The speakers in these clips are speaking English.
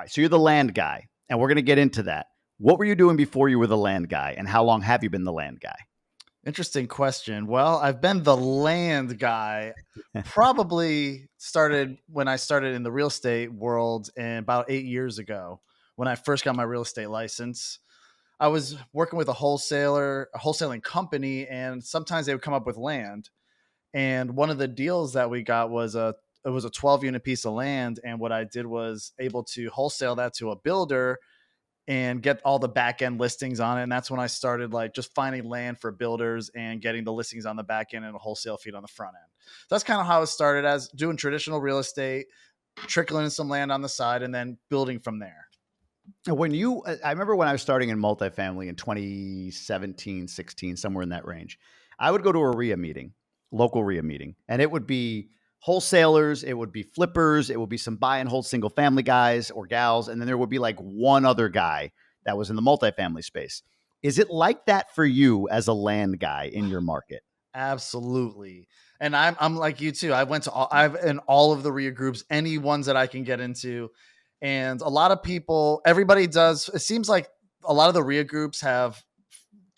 right, so you're the land guy, and we're going to get into that. What were you doing before you were the land guy, and how long have you been the land guy? Interesting question. Well, I've been the land guy probably started when I started in the real estate world and about 8 years ago when I first got my real estate license. I was working with a wholesaling company, and sometimes they would come up with land. And one of the deals that we got was it was a 12 unit piece of land. And what I did was able to wholesale that to a builder and get all the back end listings on it. And that's when I started like just finding land for builders and getting the listings on the back end and a wholesale feed on the front end. So that's kind of how it started, as doing traditional real estate, trickling in some land on the side, and then building from there. I remember when I was starting in multifamily in 2017, 16, somewhere in that range, I would go to a RIA meeting, local RIA meeting, and it would be wholesalers, it would be flippers, it would be some buy and hold single family guys or gals, and then there would be like one other guy that was in the multifamily space. Is it like that for you as a land guy in your market? Absolutely. And I'm like you too. I've in all of the RIA groups, any ones that I can get into. And a lot of people, everybody does. It seems like a lot of the RIA groups have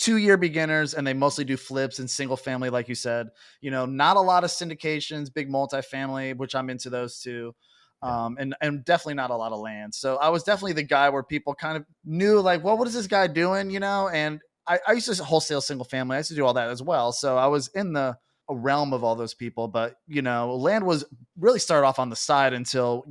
2-year beginners, and they mostly do flips and single family, like you said. Not a lot of syndications, big multifamily, which I'm into those too. And definitely not a lot of land. So I was definitely the guy where people kind of knew like, well, what is this guy doing? And I used to wholesale single family. I used to do all that as well. So I was in the realm of all those people, but land was really started off on the side until,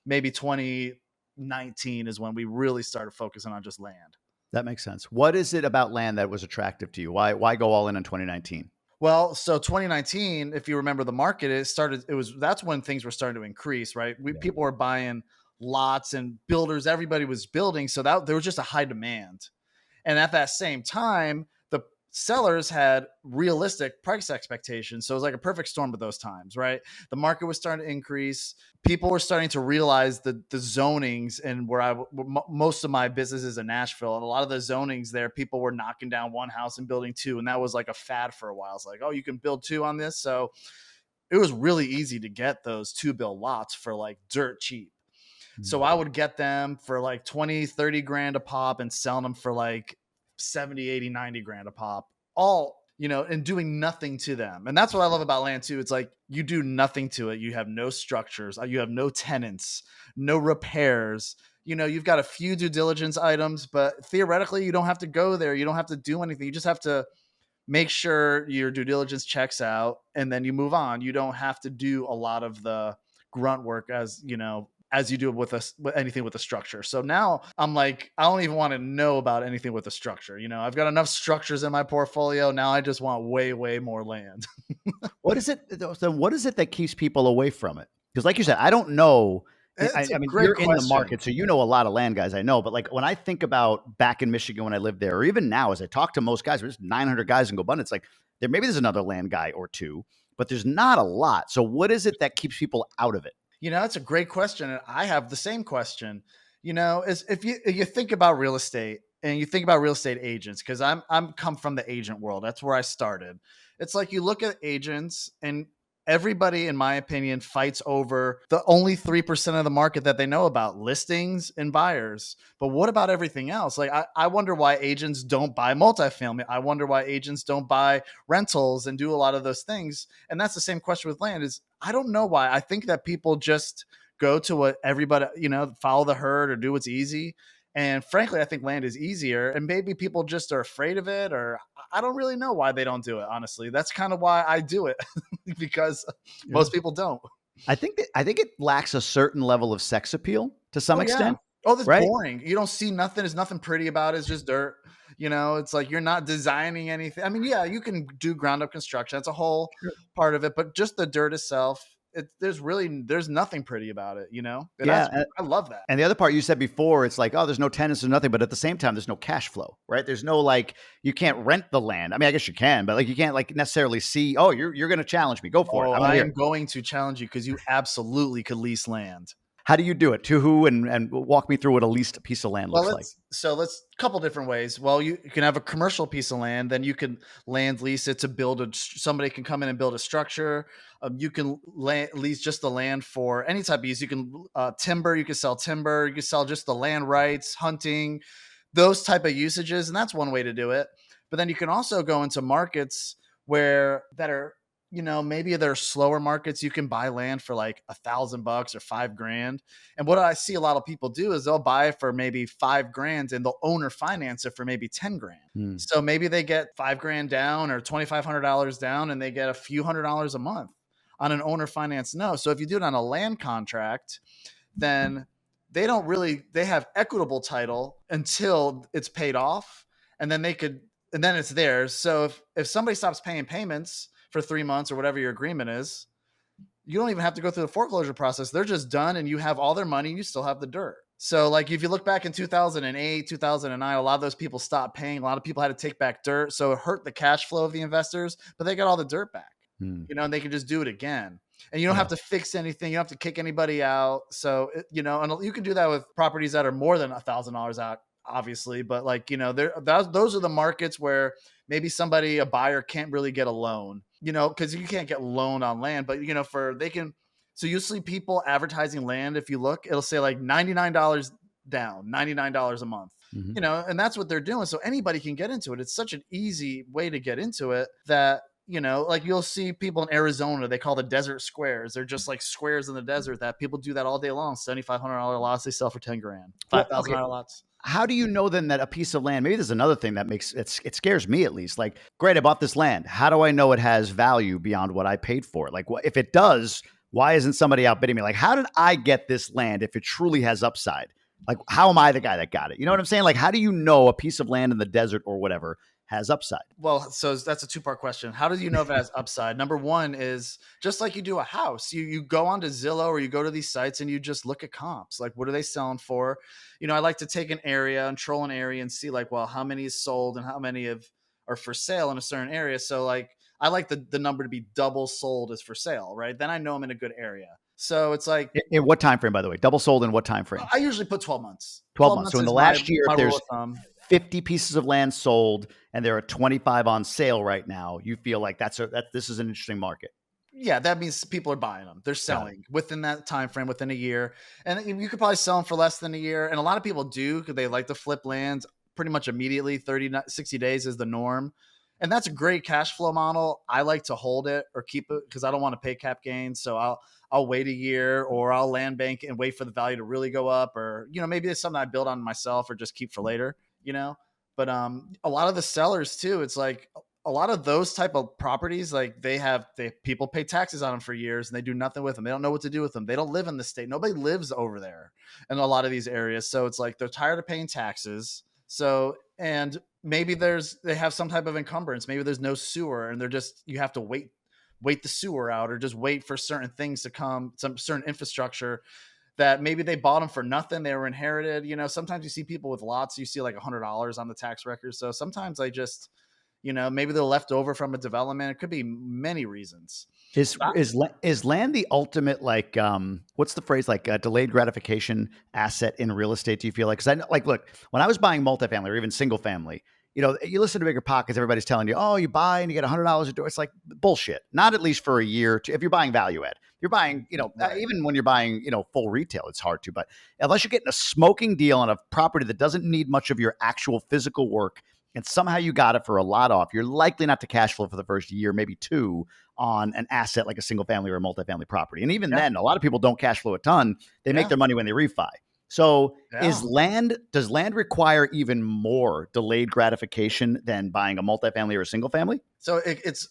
maybe 2019 is when we really started focusing on just land. That makes sense. What is it about land that was attractive to you? Why go all in 2019? Well, so 2019, if you remember the market, that's when things were starting to increase, right? People were buying lots and builders, everybody was building. So that there was just a high demand. And at that same time, the sellers had realistic price expectations. So it was like a perfect storm at those times, right? The market was starting to increase. People were starting to realize the zonings, and most of my business is in Nashville, and a lot of the zonings there, people were knocking down one house and building two. And that was like a fad for a while. It's like, oh, you can build two on this. So it was really easy to get those 2 bill lots for like dirt cheap. So I would get them for like 20, 30 grand a pop and selling them for like 70, 80, 90 grand a pop, all, and doing nothing to them. And that's what I love about land too. It's like you do nothing to it. You have no structures, you have no tenants, no repairs. You've got a few due diligence items, but theoretically you don't have to go there. You don't have to do anything. You just have to make sure your due diligence checks out, and then you move on. You don't have to do a lot of the grunt work as you do with anything with a structure. So now I'm like, I don't even want to know about anything with a structure. I've got enough structures in my portfolio. Now I just want way, way more land. What is it that keeps people away from it? Because like you said, I don't know. I mean, you're in the market, so you know a lot of land guys I know. But like when I think about back in Michigan when I lived there, or even now as I talk to most guys, there's 900 guys in Gobundance. Like there's another land guy or two, but there's not a lot. So what is it that keeps people out of it? That's a great question. And I have the same question, is if you think about real estate and you think about real estate agents, because I'm come from the agent world. That's where I started. It's like you look at agents, and everybody, in my opinion, fights over the only 3% of the market that they know about, listings and buyers. But what about everything else? Like, I wonder why agents don't buy multifamily. I wonder why agents don't buy rentals and do a lot of those things. And that's the same question with land. Is I don't know why. I think that people just go to what everybody, follow the herd or do what's easy. And frankly, I think land is easier, and maybe people just are afraid of it, or I don't really know why they don't do it. Honestly, that's kind of why I do it because most people don't. I think it lacks a certain level of sex appeal to some extent. Oh, that's right? Boring. You don't see nothing. There's nothing pretty about it. It's just dirt. It's like you're not designing anything. I mean, yeah, you can do ground up construction. That's a whole part of it, but just the dirt itself. There's nothing pretty about it, And I love that. And the other part you said before, it's like, oh, there's no tenants or nothing, but at the same time, there's no cash flow, right? There's no like, you can't rent the land. I mean, I guess you can, but like, you can't like necessarily see, oh, you're going to challenge me. Go for it. I am going to challenge you because you absolutely could lease land. How do you do it? To who? And walk me through what a leased piece of land looks like. Let's couple different ways. Well, you can have a commercial piece of land, then you can land lease it to build somebody can come in and build a structure. You can lease just the land for any type of use. You can timber, you can sell timber, you can sell just the land rights, hunting, those type of usages. And that's one way to do it. But then you can also go into markets that are, maybe they're slower markets. You can buy land for like $1,000 or $5,000. And what I see a lot of people do is they'll buy it for maybe $5,000 and they'll owner finance it for maybe $10,000. So maybe they get $5,000 down or $2,500 down and they get a few $100s a month on an owner finance note. So if you do it on a land contract, then they have equitable title until it's paid off, and then then it's theirs. So if somebody stops paying payments for 3 months or whatever your agreement is, you don't even have to go through the foreclosure process. They're just done and you have all their money and you still have the dirt. So like if you look back in 2008, 2009, a lot of those people stopped paying. A lot of people had to take back dirt. So it hurt the cash flow of the investors, but they got all the dirt back, and they can just do it again. And you don't have to fix anything. You don't have to kick anybody out. So, and you can do that with properties that are more than $1,000 out, obviously. But like, those are the markets where maybe a buyer can't really get a loan, because you can't get loaned on land, but so you'll see people advertising land. If you look, it'll say like $99 down, $99 a month, and that's what they're doing. So anybody can get into it. It's such an easy way to get into it that, like you'll see people in Arizona, they call the desert squares. They're just like squares in the desert that people do that all day long. $7,500 lots, they sell for $10,000, $5,000 lots. How do you know then that a piece of land, maybe there's another thing that makes it scares me at least. Like, great, I bought this land. How do I know it has value beyond what I paid for it? Like, if it does, why isn't somebody outbidding me? Like, how did I get this land if it truly has upside? Like, how am I the guy that got it? You know what I'm saying? Like, how do you know a piece of land in the desert or whatever has upside? Well, so that's a two-part question. How do you know if it has upside? Number one is just like you do a house. You go onto Zillow or you go to these sites and you just look at comps. Like, what are they selling for? I like to take an area and troll an area and see like, well, how many is sold and how many are for sale in a certain area. So like, I like the number to be double sold is for sale, right? Then I know I'm in a good area. So it's like, in what time frame, by the way? Double sold in what time frame? I usually put 12 months. 12 months. So in the last year, there's 50 pieces of land sold and there are 25 on sale right now. You feel like this is an interesting market. Yeah, that means people are buying them. They're selling within that time frame, within a year. And you could probably sell them for less than a year. And a lot of people do because they like to flip lands pretty much immediately. 60 days is the norm. And that's a great cash flow model. I like to hold it or keep it because I don't want to pay cap gains. So I'll wait a year or I'll land bank and wait for the value to really go up. Or, maybe it's something I build on myself or just keep for later, But a lot of the sellers too, it's like a lot of those type of properties, like people pay taxes on them for years and they do nothing with them. They don't know what to do with them. They don't live in the state. Nobody lives over there in a lot of these areas. So it's like they're tired of paying taxes. So, and maybe they have some type of encumbrance. Maybe there's no sewer and you have to wait the sewer out or just wait for certain things to come, some certain infrastructure that maybe they bought them for nothing. They were inherited. Sometimes you see people with lots, you see like $100 on the tax record. So sometimes I just, maybe they're left over from a development. It could be many reasons. Is land the ultimate, like, what's the phrase, like delayed gratification asset in real estate? Do you feel like, cause look, when I was buying multifamily or even single family, you listen to Bigger Pockets, everybody's telling you, oh, you buy and you get $100 a door. It's like bullshit. Not at least for a year. If you're buying value add, you're buying, Right. Even when you're buying, full retail, it's hard to, but unless you're getting a smoking deal on a property that doesn't need much of your actual physical work and somehow you got it for a lot off, you're likely not to cash flow for the first year, maybe two, on an asset like a single family or a multifamily property. And even then, a lot of people don't cash flow a ton. They make their money when they refi. So does land require even more delayed gratification than buying a multifamily or a single family? So it's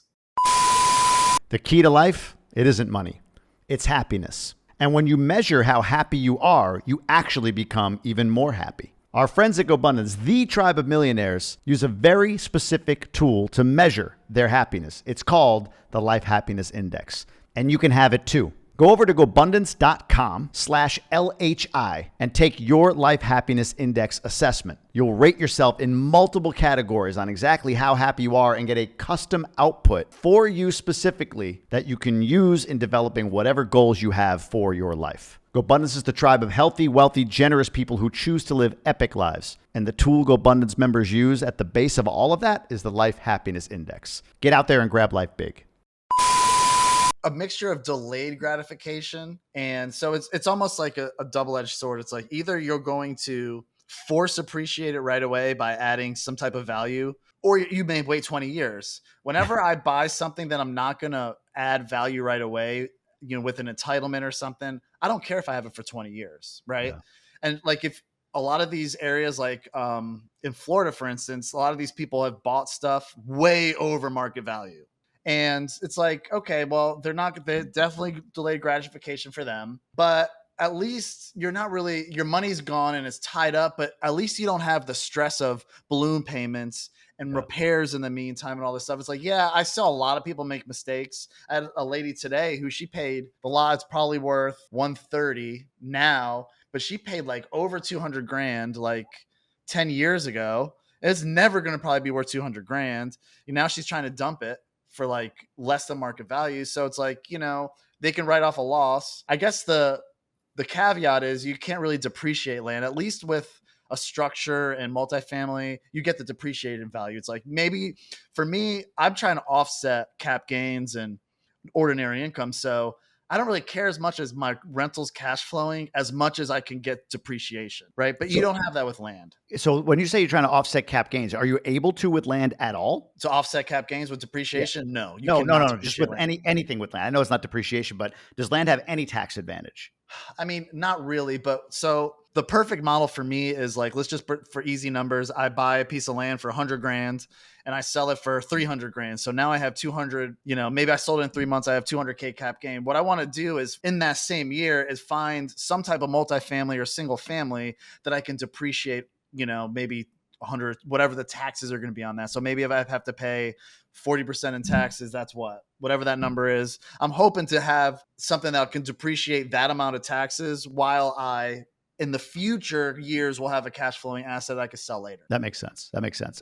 the key to life. It isn't money. It's happiness. And when you measure how happy you are, you actually become even more happy. Our friends at Gobundance, the Tribe of Millionaires, use a very specific tool to measure their happiness. It's called the Life Happiness Index. And you can have it too. Go over to gobundance.com/LHI and take your Life Happiness Index assessment. You'll rate yourself in multiple categories on exactly how happy you are and get a custom output for you specifically that you can use in developing whatever goals you have for your life. Gobundance is the tribe of healthy, wealthy, generous people who choose to live epic lives. And the tool Gobundance members use at the base of all of that is the Life Happiness Index. Get out there and grab life big. A mixture of delayed gratification. And so it's almost like a double-edged sword. It's like either you're going to force appreciate it right away by adding some type of value, or you may wait 20 years. Whenever I buy something that I'm not going to add value right away, with an entitlement or something, I don't care if I have it for 20 years. Right. Yeah. And like if a lot of these areas, like in Florida, for instance, a lot of these people have bought stuff way over market value. And it's like, okay, well, they're definitely delayed gratification for them, but at least you're not really, your money's gone and it's tied up, but at least you don't have the stress of balloon payments and repairs in the meantime and all this stuff. It's like, yeah, I saw a lot of people make mistakes. I had a lady today who she paid, the lot's probably worth 130 now, but she paid like over 200 grand like 10 years ago. It's never going to probably be worth 200 grand. Now she's trying to dump it for like less than market value. So it's like, they can write off a loss. I guess the caveat is you can't really depreciate land, at least with a structure and multifamily, you get the depreciated value. It's like, maybe for me, I'm trying to offset cap gains and ordinary income. So I don't really care as much as my rentals cash flowing as much as I can get depreciation, right? But you don't have that with land. So when you say you're trying to offset cap gains, are you able to with land at all? To offset cap gains with depreciation? Yeah. No. No. Just with anything with land. I know it's not depreciation, but does land have any tax advantage? I mean, not really, but so the perfect model for me is like, let's just, for easy numbers, I buy a piece of land for 100 grand and I sell it for 300 grand. So now I have 200, maybe I sold it in 3 months. I have 200K cap gain. What I want to do is in that same year is find some type of multifamily or single family that I can depreciate, maybe 100, whatever the taxes are going to be on that. So maybe if I have to pay 40% in taxes, that's whatever that number is. I'm hoping to have something that can depreciate that amount of taxes while I, in the future years, will have a cash flowing asset I can sell later. That makes sense. All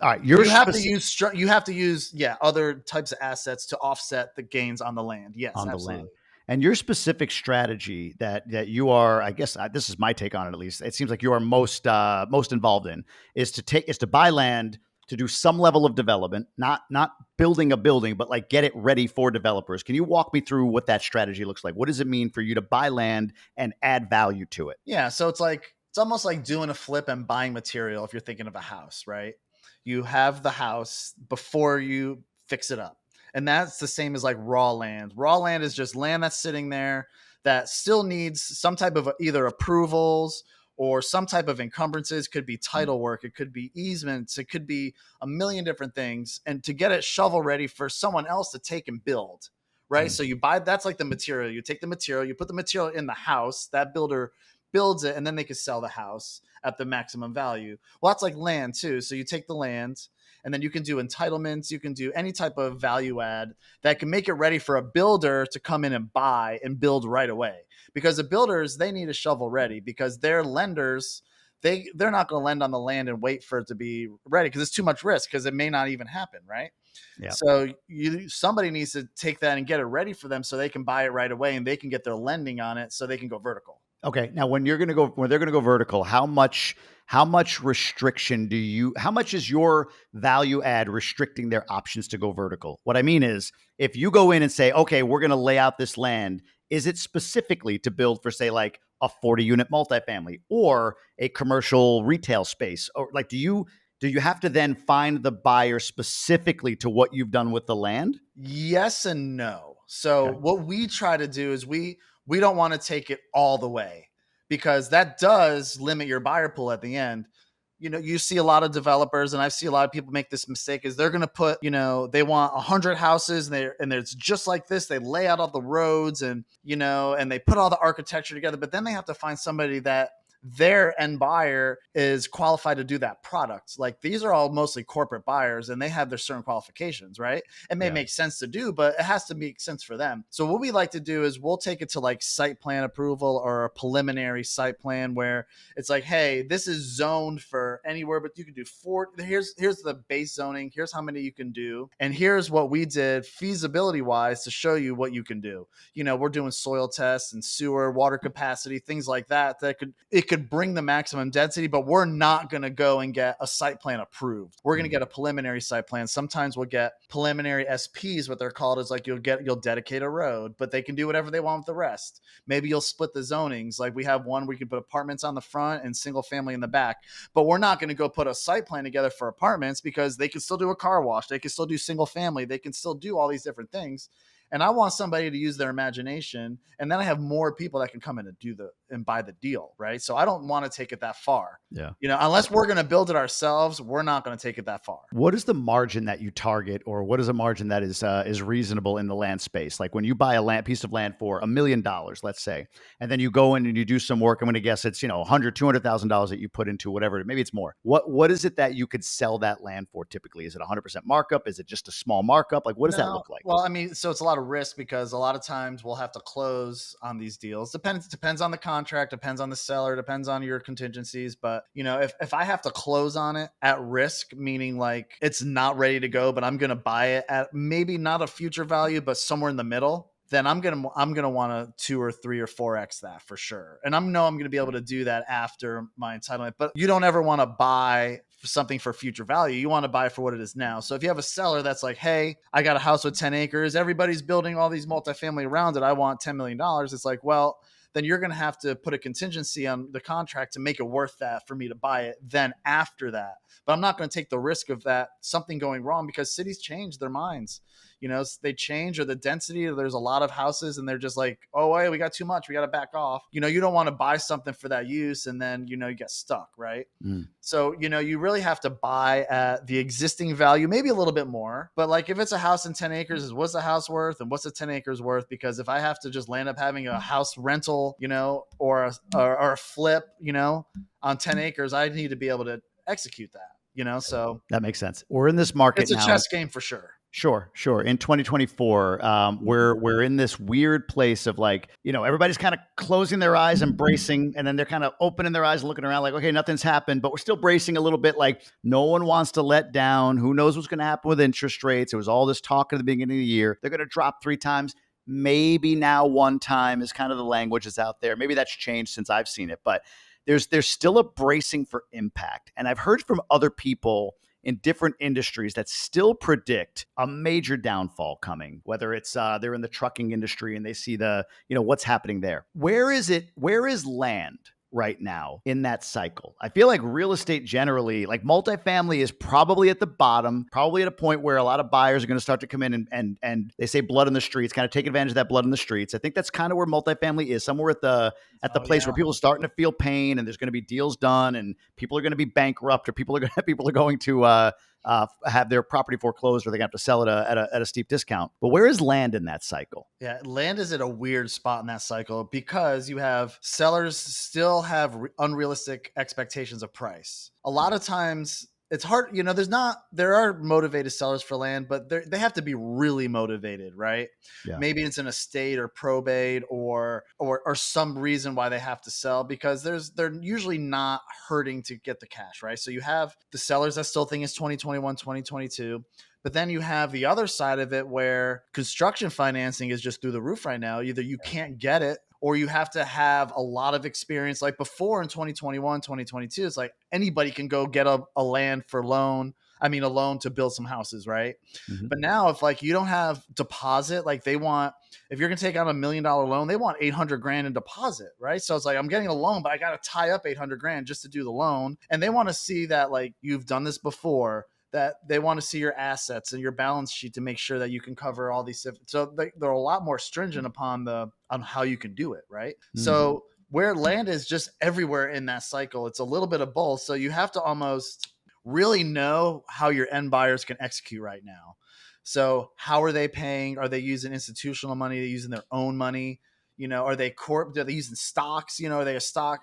right. You have to use other types of assets to offset the gains on the land. Yes, on absolutely. The land. And your specific strategy that you are, I guess this is my take on it, at least. It seems like you are most involved in is to buy land to do some level of development, not building a building, but like get it ready for developers. Can you walk me through what that strategy looks like? What does it mean for you to buy land and add value to it? Yeah. So it's almost like doing a flip and buying material. If you're thinking of a house, right? You have the house before you fix it up. And that's the same as like raw land. Raw land is just land that's sitting there that still needs some type of either approvals or some type of encumbrances. Could be title work. It could be easements. It could be a million different things. And to get it shovel ready for someone else to take and build, right? So you buy, that's like the material. You take the material, you put the material in the house, that builder builds it, and then they can sell the house at the maximum value. Well, that's like land too. So you take the land, and then you can do entitlements. You can do any type of value add that can make it ready for a builder to come in and buy and build right away. Because the builders, they need a shovel ready because their lenders, they're not going to lend on the land and wait for it to be ready because it's too much risk because it may not even happen, right? Yeah. So somebody needs to take that and get it ready for them so they can buy it right away and they can get their lending on it so they can go vertical. Okay. Now, when they're going to go vertical, how much restriction how much is your value add restricting their options to go vertical? What I mean is, if you go in and say, okay, we're going to lay out this land, is it specifically to build for, say, like a 40-unit multifamily or a commercial retail space? Or like, do you have to then find the buyer specifically to what you've done with the land? Yes and no. So what we try to do is we don't want to take it all the way because that does limit your buyer pool at the end. You see a lot of developers, and I see a lot of people make this mistake, is they're going to put, they want 100 houses and it's just like this. They lay out all the roads and, and they put all the architecture together, but then they have to find somebody that their end buyer is qualified to do that product. Like these are all mostly corporate buyers and they have their certain qualifications, right? It may make sense to do, but it has to make sense for them. So what we like to do is we'll take it to like site plan approval or a preliminary site plan where it's like, hey, this is zoned for anywhere, but you can do here's the base zoning, here's how many you can do, and here's what we did feasibility wise to show you what you can do. We're doing soil tests and sewer, water capacity, things like that could bring the maximum density, but we're not going to go and get a site plan approved. We're going to get a preliminary site plan. Sometimes we'll get preliminary SPs, what they're called, is like you'll dedicate a road, but they can do whatever they want with the rest. Maybe you'll split the zonings. Like we have one, we can put apartments on the front and single family in the back, but we're not going to go put a site plan together for apartments because they can still do a car wash. They can still do single family. They can still do all these different things. And I want somebody to use their imagination. And then I have more people that can come in and buy the deal. Right. So I don't want to take it that far. Yeah. Unless we're going to build it ourselves, we're not going to take it that far. What is the margin that you target, or what is a margin that is reasonable in the land space? Like when you buy a piece of land for $1 million, let's say, and then you go in and you do some work. I'm going to guess it's, $100,000, $200,000 that you put into whatever, maybe it's more. What is it that you could sell that land for typically? Is it 100% markup? Is it just a small markup? Like, what does that look like? Well, I mean, so it's a lot of risk because a lot of times we'll have to close on these deals. Depends on the contract, depends on the seller, depends on your contingencies. But if I have to close on it at risk, meaning like it's not ready to go, but I'm going to buy it at maybe not a future value, but somewhere in the middle, then I'm gonna want to 2 or 3 or 4x that for sure. And I'm gonna be able to do that after my entitlement. But you don't ever want to buy something for future value. You want to buy for what it is now. So if you have a seller that's like, hey, I got a house with 10 acres, everybody's building all these multifamily around it, I want $10 million. It's like, well, then you're going to have to put a contingency on the contract to make it worth that for me to buy it then after that. But I'm not going to take the risk of that something going wrong because cities change their minds. They change, or the density, or there's a lot of houses and they're just like, oh, hey, we got too much, we got to back off. You don't want to buy something for that use and then, you get stuck, right? So, you really have to buy at the existing value, maybe a little bit more. But like if it's a house in 10 acres, is what's the house worth and what's the 10 acres worth? Because if I have to just land up having a house rental, or a flip, on 10 acres, I need to be able to execute that, so that makes sense. We're in this market now. It's a chess game for sure. Sure. In 2024, we're in this weird place of like, everybody's kind of closing their eyes and bracing, and then they're kind of opening their eyes and looking around like, okay, nothing's happened, but we're still bracing a little bit. Like no one wants to let down. Who knows what's going to happen with interest rates? There was all this talk at the beginning of the year. They're going to drop 3 times. Maybe now 1 time is kind of the language that's out there. Maybe that's changed since I've seen it, but there's still a bracing for impact. And I've heard from other people in different industries that still predict a major downfall coming, whether it's they're in the trucking industry and they see what's happening there. Where is land right now in that cycle? I feel like real estate generally, like multifamily, is probably at the bottom, probably at a point where a lot of buyers are going to start to come in and they say blood in the streets, kind of take advantage of that blood in the streets. I think that's kind of where multifamily is, somewhere at the place where people are starting to feel pain and there's going to be deals done and people are going to be bankrupt, or people are going to have their property foreclosed, or they're going to have to sell it at a steep discount. But where is land in that cycle? Yeah, land is at a weird spot in that cycle because you have sellers still have unrealistic expectations of price. A lot of times it's hard, there are motivated sellers for land, but they have to be really motivated, right? Yeah. Maybe it's an estate or probate or some reason why they have to sell, because they're usually not hurting to get the cash, right? So you have the sellers that still think it's 2021, 2022. But then you have the other side of it where construction financing is just through the roof right now. Either you can't get it, or you have to have a lot of experience. Like before in 2021, 2022, it's like anybody can go get a land for loan. I mean, a loan to build some houses, right? Mm-hmm. But now if like you don't have deposit, like if you're going to take out $1 million loan, they want $800,000 in deposit, right? So it's like, I'm getting a loan, but I got to tie up $800,000 just to do the loan. And they want to see that like you've done this before, that they want to see your assets and your balance sheet to make sure that you can cover all these. So they're a lot more stringent on how you can do it. Right. Mm-hmm. So where land is just everywhere in that cycle, it's a little bit of both. So you have to almost really know how your end buyers can execute right now. So how are they paying? Are they using institutional money? Are they using their own money? Are they are they using stocks? Are they a stock?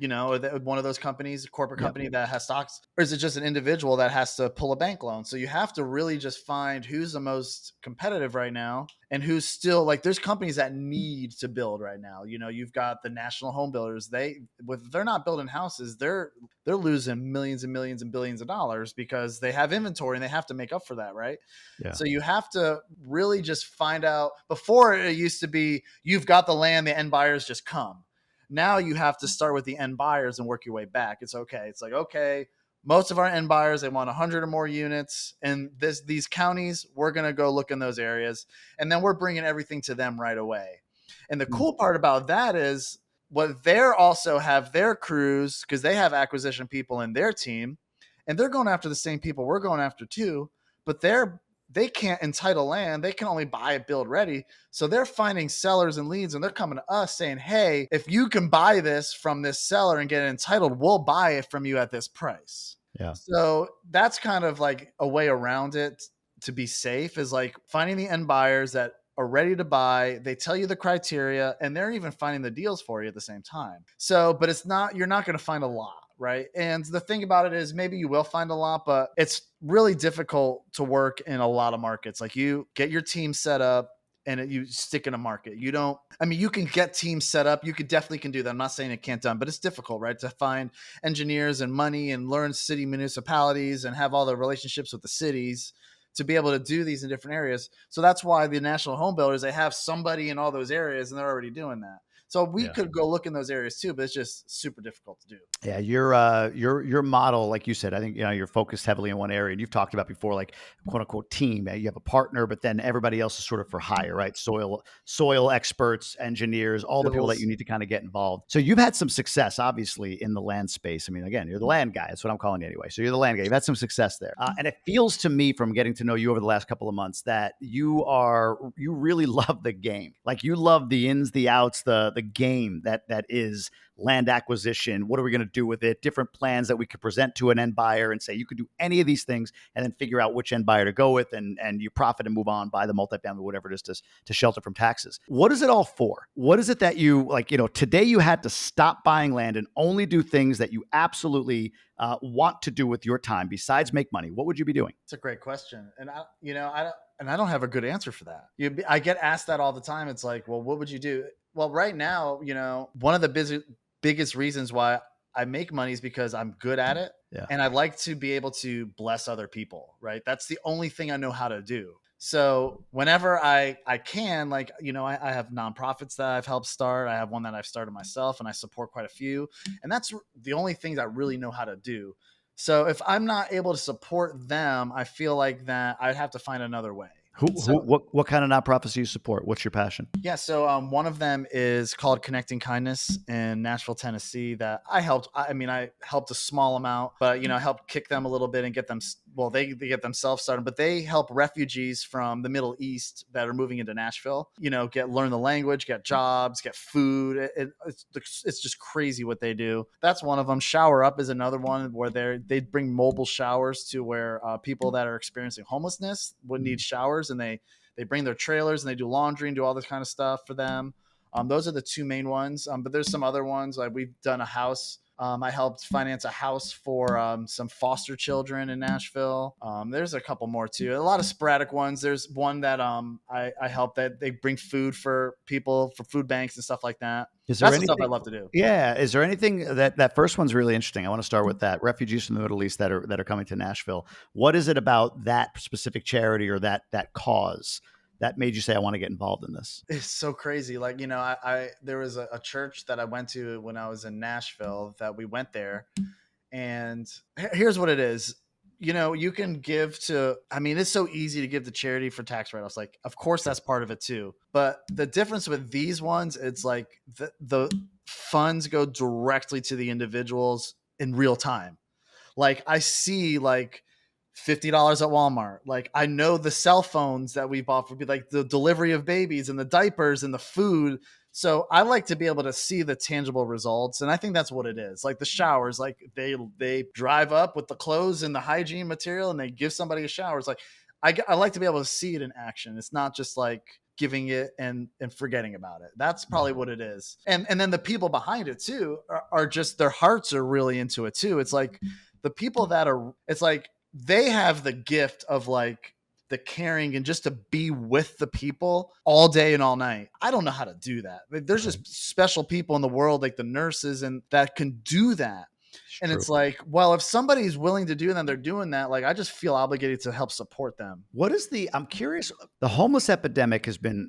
or one of those companies, a corporate company that has stocks, or is it just an individual that has to pull a bank loan? So you have to really just find who's the most competitive right now and who's still like, there's companies that need to build right now. You've got the national home builders. They're not building houses. They're losing millions and millions and billions of dollars because they have inventory and they have to make up for that. Right. Yeah. So you have to really just find out. Before, it used to be, you've got the land, the end buyers just come. Now you have to start with the end buyers and work your way back. It's okay. It's like, okay, most of our end buyers, they want 100 or more units. And these counties, we're going to go look in those areas. And then we're bringing everything to them right away. And the cool part about that is what they're also have their crews, because they have acquisition people in their team. And they're going after the same people we're going after too. But they can't entitle land. They can only buy it build ready. So they're finding sellers and leads, and they're coming to us saying, hey, if you can buy this from this seller and get it entitled, we'll buy it from you at this price. Yeah. So that's kind of like a way around it to be safe, is like finding the end buyers that are ready to buy. They tell you the criteria, and they're even finding the deals for you at the same time. So, but you're not going to find a lot. Right. And the thing about it is, maybe you will find a lot, but it's really difficult to work in a lot of markets. Like, you get your team set up and you stick in a market. You can get teams set up. You definitely can do that. I'm not saying it can't done, but it's difficult, right? To find engineers and money and learn city municipalities and have all the relationships with the cities to be able to do these in different areas. So that's why the national home builders, they have somebody in all those areas and they're already doing that. So we could go look in those areas too, but it's just super difficult to do. Yeah, your model, like you said, I think you're focused heavily in one area, and you've talked about before, like quote unquote team. You have a partner, but then everybody else is sort of for hire, right? Soil experts, engineers, all the people that you need to kind of get involved. So you've had some success, obviously, in the land space. I mean, again, you're the land guy. That's what I'm calling you anyway. So you're the land guy. You've had some success there, and it feels to me from getting to know you over the last couple of months that you really love the game. Like, you love the ins, the outs, the game that is land acquisition. What are we going to do with it? Different plans that we could present to an end buyer and say, you could do any of these things, and then figure out which end buyer to go with, and you profit and move on, buy the multifamily, whatever it is, to shelter from taxes. What is it all for? What is it that you like, today you had to stop buying land and only do things that you absolutely want to do with your time besides make money? What would you be doing? It's a great question. And I don't have a good answer for that. I get asked that all the time. It's like, well, what would you do? Well, right now, one of the biggest reasons why I make money is because I'm good at it. Yeah. And I like to be able to bless other people, right? That's the only thing I know how to do. So whenever I can, like, I have nonprofits that I've helped start. I have one that I've started myself, and I support quite a few. And that's the only things I really know how to do. So if I'm not able to support them, I feel like that I'd have to find another way. What kind of nonprofits do you support? What's your passion? Yeah, so one of them is called Connecting Kindness in Nashville, Tennessee. That I helped. I helped a small amount, but I helped kick them a little bit and get them. Well, they get themselves started, but they help refugees from the Middle East that are moving into Nashville. Learn the language, get jobs, get food. It's just crazy what they do. That's one of them. Shower Up is another one where they bring mobile showers to where people that are experiencing homelessness would need showers, and they bring their trailers and they do laundry and do all this kind of stuff for them. Those are the two main ones. But there's some other ones. Like, we've done a house. I helped finance a house for some foster children in Nashville. There's a couple more too. A lot of sporadic ones. There's one that I help, that they bring food for people, for food banks and stuff like that. That's the stuff I love to do. Yeah. Is there anything that first one's really interesting? I want to start with that. Refugees from the Middle East that are coming to Nashville. What is it about that specific charity or that cause that made you say, I want to get involved in this? It's so crazy. Like, there was a church that I went to when I was in Nashville, that we went there, and here's what it is. You can give to, it's so easy to give to charity for tax write-offs. Like, of course that's part of it too. But the difference with these ones, it's like the funds go directly to the individuals in real time. Like, I see like $50 at Walmart. Like, I know the cell phones that we bought for, like, the delivery of babies and the diapers and the food. So I like to be able to see the tangible results. And I think that's what it is. Like, the showers, like they drive up with the clothes and the hygiene material and they give somebody a shower. It's like, I like to be able to see it in action. It's not just like giving it and forgetting about it. That's probably what it is. And then the people behind it too are just, their hearts are really into it too. It's like the people that are, it's like they have the gift of like the caring and just to be with the people all day and all night. I don't know how to do that. There's just special people in the world, like the nurses, and that can do that. And it's like, well, if somebody's willing to do that and they're doing that, like, I just feel obligated to help support them. What is I'm curious, the homeless epidemic has been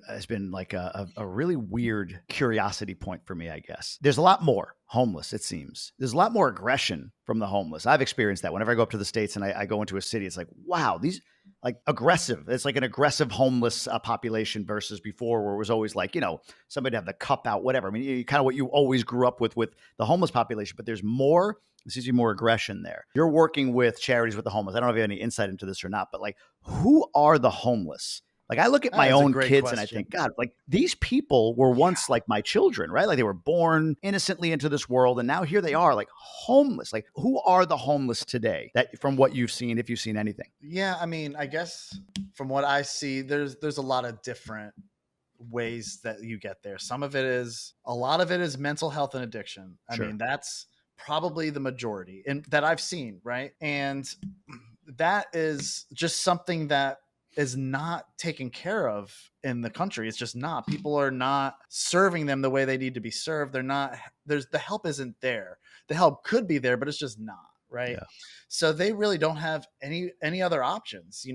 like a really weird curiosity point for me, I guess. There's a lot more homeless, it seems. There's a lot more aggression from the homeless. I've experienced that. Whenever I go up to the States and I go into a city, it's like, wow, these like aggressive. It's like an aggressive homeless population versus before, where it was always like, somebody to have the cup out, whatever. I mean, kind of what you always grew up with the homeless population, but there's more. There seems to be more aggression there. You're working with charities with the homeless. I don't know if you have any insight into this or not, but like, who are the homeless? Like, I look at my own kids and I think, God, like these people were once like my children, right? Like they were born innocently into this world. And now here they are like homeless. Like, who are the homeless today, that from what you've seen, if you've seen anything? Yeah. I mean, I guess from what I see, there's a lot of different ways that you get there. A lot of it is mental health and addiction. I mean, that's probably the majority and that I've seen. Right. And that is just something that is not taken care of in the country. It's just not. People are not serving them the way they need to be served. The help isn't there. The help could be there, but it's just not. Right. Yeah. So they really don't have any other options.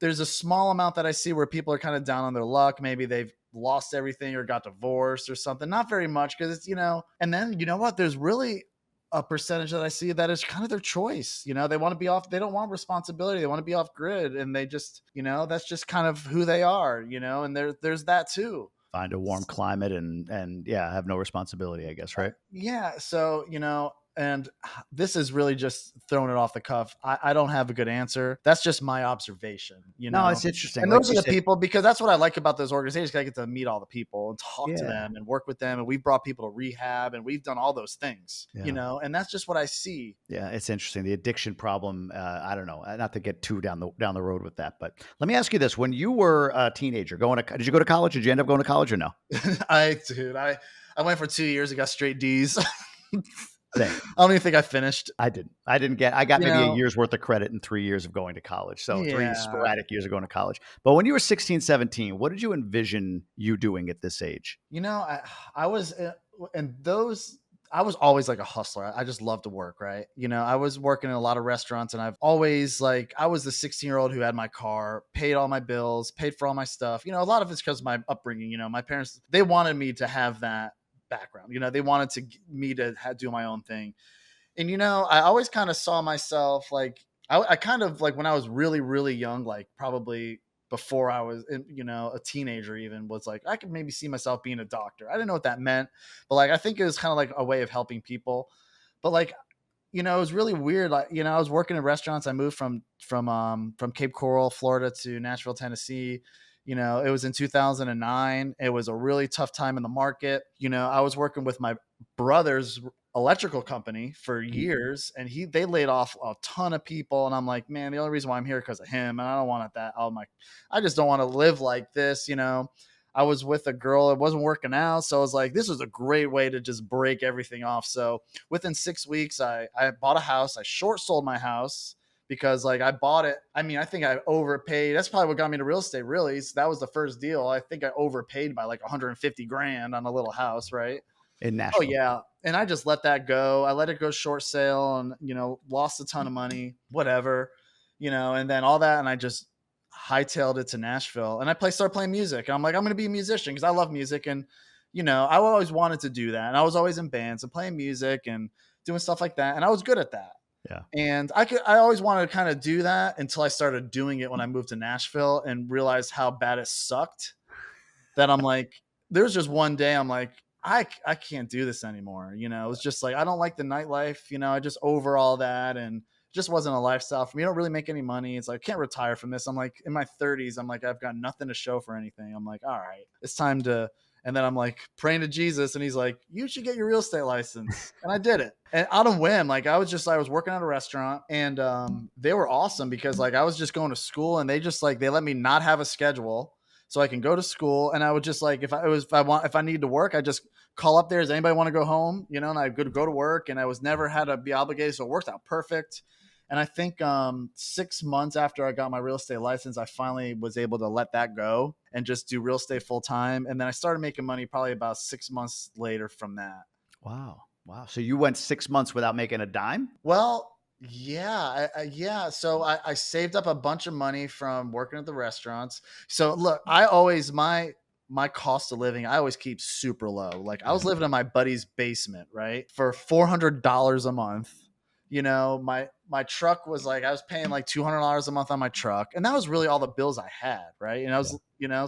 There's a small amount that I see where people are kind of down on their luck. Maybe they've lost everything or got divorced or something. Not very much, because it's, and then, what, there's really a percentage that I see that is kind of their choice. They want to be off. They don't want responsibility. They want to be off grid. And they just, that's just kind of who they are, and there's that too. Find a warm climate and have no responsibility, I guess. Right. Yeah. So, and this is really just throwing it off the cuff. I don't have a good answer. That's just my observation. No, it's interesting. And those are the people, because that's what I like about those organizations. I get to meet all the people and talk to them and work with them. And we've brought people to rehab and we've done all those things, and that's just what I see. Yeah. It's interesting. The addiction problem. I don't know, not to get too down the road with that, but let me ask you this. When you were a teenager did you go to college? Did you end up going to college or no? I went for 2 years and got straight D's. I don't even think I finished. I didn't. I got maybe a year's worth of credit in 3 years of going to college. So 3 sporadic years of going to college. But when you were 16, 17, what did you envision you doing at this age? I was I was always like a hustler. I just love to work, right? I was working in a lot of restaurants, and I've always I was the 16-year-old who had my car, paid all my bills, paid for all my stuff. A lot of it's because of my upbringing. My parents, they wanted me to have that background. They wanted me to do my own thing. And, I always kind of saw myself like, I kind of like when I was really, really young, like probably before I was, a teenager even, was like, I could maybe see myself being a doctor. I didn't know what that meant, but like, I think it was kind of like a way of helping people. But like, it was really weird. Like, I was working in restaurants. I moved from Cape Coral, Florida to Nashville, Tennessee. It was in 2009. It was a really tough time in the market. I was working with my brother's electrical company for years, and they laid off a ton of people. And I'm like, man, the only reason why I'm here because of him. And I don't want that. I just don't want to live like this. I was with a girl. It wasn't working out. So I was like, this is a great way to just break everything off. So within 6 weeks, I bought a house. I short sold my house, because like I bought it. I mean, I think I overpaid. That's probably what got me to real estate, really. So that was the first deal. I think I overpaid by like 150 grand on a little house, right? In Nashville. Oh yeah. And I just let that go. I let it go short sale and, lost a ton of money, whatever, and then all that. And I just hightailed it to Nashville, and I started playing music. And I'm like, I'm going to be a musician because I love music. And, I always wanted to do that. And I was always in bands and playing music and doing stuff like that. And I was good at that. Yeah. And I always wanted to kind of do that until I started doing it when I moved to Nashville and realized how bad it sucked. That I'm like, there was just one day I'm like, I can't do this anymore. It was just like, I don't like the nightlife. I just over all that, and just wasn't a lifestyle for me. I don't really make any money. It's like, I can't retire from this. I'm like in my 30s. I'm like, I've got nothing to show for anything. I'm like, all right, it's time to. And then I'm like praying to Jesus, and he's like, you should get your real estate license. And I did it. And out of whim, like I was working at a restaurant, and they were awesome because like I was just going to school, and they just like, they let me not have a schedule. so I can go to school. And I would just like, if I needed to work, I just call up there. Does anybody want to go home? You know, and I could go to work, and I was never had to be obligated. So it worked out perfect. And I think 6 months after I got my real estate license, I finally was able to let that go and just do real estate full time. And then I started making money probably about 6 months later from that. Wow. So you went 6 months without making a dime? Well, yeah. So I saved up a bunch of money from working at the restaurants. So look, my cost of living, I always keep super low. Like I was living in my buddy's basement, right? For $400 a month. You know, my truck was like, I was paying like $200 a month on my truck. And that was really all the bills I had. Right. And I was,